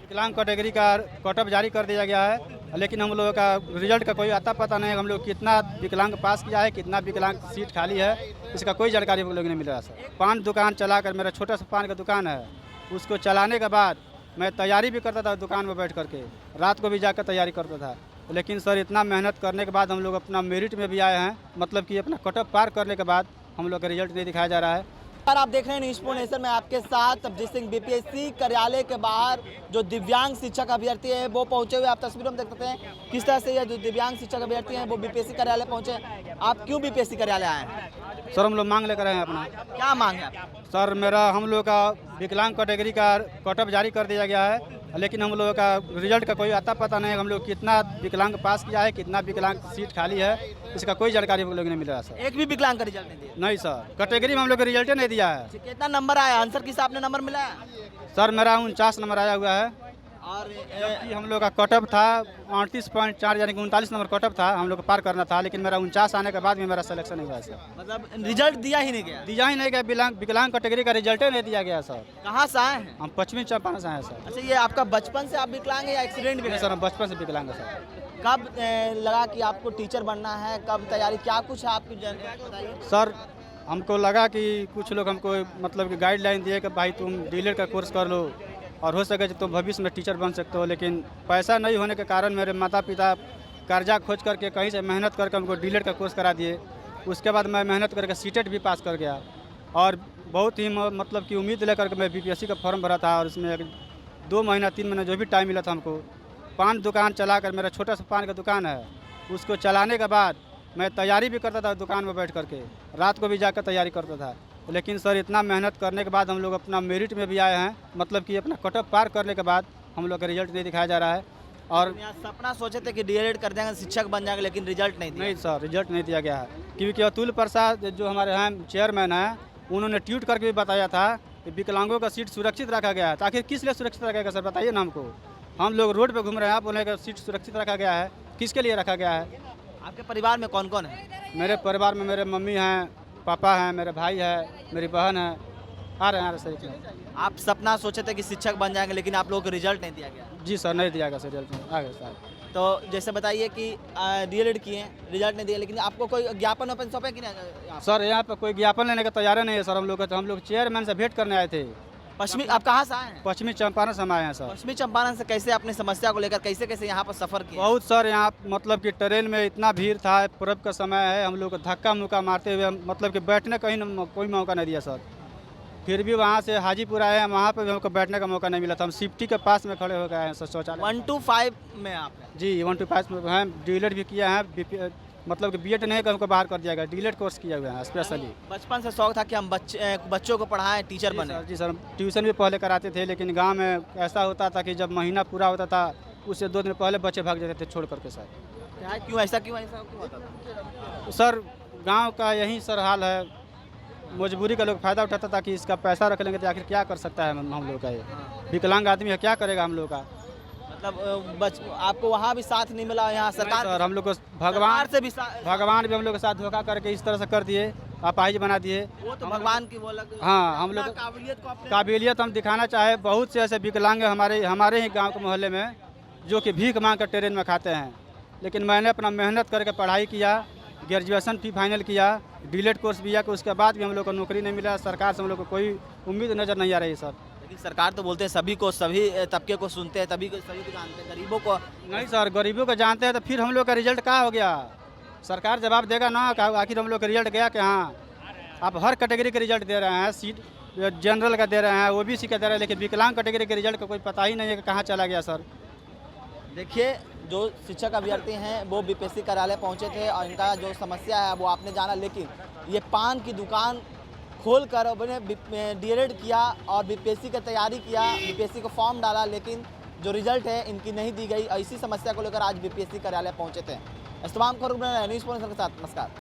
विकलांग कैटेगरी का cut off जारी कर दिया गया है, लेकिन हम लोगों का रिजल्ट का कोई आता पता नहीं है। हम लोग कितना विकलांग पास किया है, कितना विकलांग सीट खाली है, इसका कोई जानकारी हम लोग नहीं मिल रहा सर। पान दुकान चलाकर, मेरा छोटा सा पान का दुकान है, उसको चलाने के बाद मैं तैयारी भी करता था दुकान में बैठ करके, रात को भी जाकर तैयारी करता था। लेकिन सर इतना मेहनत करने के बाद हम लोग अपना मेरिट में भी आए हैं, मतलब कि अपना कट ऑफ पार करने के बाद हम लोग का रिजल्ट नहीं दिखाया जा रहा है। और आप देख रहे हैं न्यूज़ नेशन में आपके साथ अभिजीत सिंह। बीपीएससी कार्यालय के बाहर जो दिव्यांग शिक्षक अभ्यर्थी है वो पहुंचे हुए, आप तस्वीरों में देख सकते हैं किस तरह से ये जो दिव्यांग शिक्षक अभ्यर्थी हैं वो बीपीएससी कार्यालय पहुंचे। आप क्यों बीपीएससी कार्यालय आए हैं? सर हम लोग मांग लेकर आए हैं अपना। क्या मांग है आपकी? सर मेरा हम लोग का विकलांग कैटेगरी का कट ऑफ जारी कर दिया गया है, लेकिन हम लोगों का रिजल्ट का कोई आता पता नहीं है। हम लोग कितना विकलांग पास किया है, कितना विकलांग सीट खाली है, इसका कोई जानकारी हम लोग नहीं मिल रहा सर। एक भी विकलांग का रिजल्ट नहीं दिया? नहीं सर, कैटेगरी में हम लोग का रिजल्ट नहीं दिया है। कितना नंबर आया? आंसर किस आपने नंबर मिला है? सर मेरा 49 नंबर आया हुआ है, और जबकि हम लोग का कट ऑफ था 38.4 यानी कि 39 नंबर कट ऑफ था, हम लोग को पार करना था, लेकिन मेरा 49 आने के बाद भी मेरा सिलेक्शन नहीं हुआ सर। मतलब रिजल्ट दिया ही नहीं गया? दिया ही नहीं गया, विकलांग कैटेगरी का रिजल्ट नहीं दिया गया सर। कहाँ से आए हैं? हम पश्चिमी चंपारण से आए सर। अच्छा, ये आपका बचपन से आप विकलांग है या एक्सीडेंट भी? नहीं सर, हम बचपन से विकलांग है सर। कब लगा कि आपको टीचर बनना है? कब तैयारी, क्या कुछ है आपकी बताइए। सर हमको लगा कि कुछ लोग हमको मतलब कि गाइडलाइन दिए कि भाई तुम डीलर का कोर्स कर लो और हो सके तो तुम भविष्य में टीचर बन सकते हो, लेकिन पैसा नहीं होने के कारण मेरे माता पिता कर्जा खोज करके कहीं से मेहनत करके हमको डीलर का कोर्स करा दिए। उसके बाद मैं मेहनत करके सीटेट भी पास कर गया और बहुत ही मतलब कि उम्मीद लेकर के मैं बीपीएससी का फॉर्म भरा था, और उसमें 2 महीना 3 महीना जो भी टाइम मिला था हमको, पान दुकान चलाकर, मेरा छोटा सा पान का दुकान है, उसको चलाने के बाद मैं तैयारी भी करता था दुकान में बैठ करके, रात को भी जाकर तैयारी करता था। लेकिन सर इतना मेहनत करने के बाद हम लोग अपना मेरिट में भी आए हैं, मतलब कि अपना कट ऑफ पार करने के बाद हम लोग का रिजल्ट नहीं दिखाया जा रहा है। और सपना सोचे थे कि डीएलएड कर जाएंगे, शिक्षक बन जाएंगे, लेकिन रिजल्ट नहीं दिया। नहीं सर, रिजल्ट नहीं दिया गया है, क्योंकि अतुल प्रसाद जो हमारे यहाँ चेयरमैन हैं, उन्होंने ट्वीट करके भी बताया था कि विकलांगों का सीट सुरक्षित रखा गया है। तो आखिर किस लिए सुरक्षित रखा गया सर, बताइए ना हमको। हम लोग रोड पे घूम रहे हैं, आप बोले कि सीट सुरक्षित रखा गया है, किसके लिए रखा गया है? आपके परिवार में कौन कौन है? मेरे परिवार में मेरे मम्मी हैं, पापा हैं, मेरे भाई है, मेरी बहन है, आ रहे हैं सर। आप सपना सोचे थे कि शिक्षक बन जाएंगे, लेकिन आप लोगों को रिजल्ट नहीं दिया गया? जी सर, नहीं दिया गया सर रिजल्ट, आ गया सर। तो जैसे बताइए कि डीएलएड किए, रिजल्ट नहीं दिया, लेकिन आपको कोई ज्ञापन ओपन सौंपे कि नहीं? सर यहाँ पे कोई ज्ञापन लेने का तैयार नहीं है सर। हम लोग तो हम लोग चेयरमैन से भेंट करने आए थे। पश्चिमी, आप कहाँ से आए हैं? पश्चिमी चंपारण से हम आए हैं सर। पश्चिमी चंपारण से कैसे अपनी समस्या को लेकर कैसे कैसे यहाँ पर सफर किया? बहुत सर, यहाँ मतलब कि ट्रेन में इतना भीड़ था, पर्व का समय है, हम लोग को धक्का मुक्का मारते हुए मतलब कि बैठने कहीं कोई मौका नहीं दिया सर। फिर भी वहाँ से हाजीपुर आए हैं, वहाँ पर भी हमको बैठने का मौका नहीं मिला था। हम सिफ्टी के पास में खड़े हो गए हैं सर, शौचालय। 1 to 5 में आप? जी 1 to 5 में हैं, डीलेट भी किया है, मतलब कि बीएड नहीं कर हमको बाहर कर दिया गया, डीलेट कोर्स किया हुआ है स्पेशली। बचपन से शौक था कि हम बच्चों को पढ़ाएं, टीचर बने? जी सर, ट्यूशन भी पहले कराते थे, लेकिन गांव में ऐसा होता था कि जब महीना पूरा होता था उससे 2 दिन पहले बच्चे भाग जाते थे छोड़ करके सर। क्या क्यों ऐसा होता था? सर गांव का यही सर हाल है, मजबूरी का लोग फ़ायदा उठाता था कि इसका पैसा रख लेंगे तो आखिर क्या कर सकता है हम लोग का, ये विकलांग आदमी है, क्या करेगा हम लोग का। मतलब आपको वहाँ भी साथ नहीं मिला, यहाँ सरकार? सर हम लोग को भगवान भी हम लोग के साथ धोखा करके इस तरह से कर दिए, अपाहिज बना दिए। वो तो भगवान की वो हाँ, हम लोग काबिलियत हम दिखाना चाहे। बहुत से ऐसे विकलांग हमारे ही गांव के मोहल्ले में जो कि भीख मांग कर ट्रेन में खाते हैं, लेकिन मैंने अपना मेहनत करके पढ़ाई किया, ग्रेजुएशन भी फाइनल किया, डीलेट कोर्स भी किया, उसके बाद भी हम लोग को नौकरी नहीं मिला। सरकार से हम लोग को कोई उम्मीद नज़र नहीं आ रही सर। लेकिन सरकार तो बोलते हैं सभी तबके को सुनते हैं, सभी को जानते हैं, गरीबों को नहीं सर, गरीबों को जानते हैं तो फिर हम लोग का रिजल्ट क्या हो गया? सरकार जवाब देगा ना, आखिर हम लोग का रिजल्ट गया कि हाँ आप हर कैटेगरी के रिजल्ट दे रहे हैं, सीट जनरल का दे रहे हैं, ओबीसी का दे रहे हैं, लेकिन विकलांग कैटेगरी के रिजल्ट का कोई पता ही नहीं है कि कहाँ चला गया सर। देखिए, जो शिक्षक अभ्यर्थी हैं वो बीपीएससी कार्यालय पहुंचे थे और इनका जो समस्या है वो आपने जाना, लेकिन ये पान की दुकान खोलकर उन्होंने डीएलएड किया और बीपीएससी की तैयारी किया, बीपीएससी को फॉर्म डाला, लेकिन जो रिजल्ट है इनकी नहीं दी गई। इसी समस्या को लेकर आज बीपीएससी कार्यालय पहुंचे थे। इस तमाम खबरों न्यूज़ के साथ नमस्कार।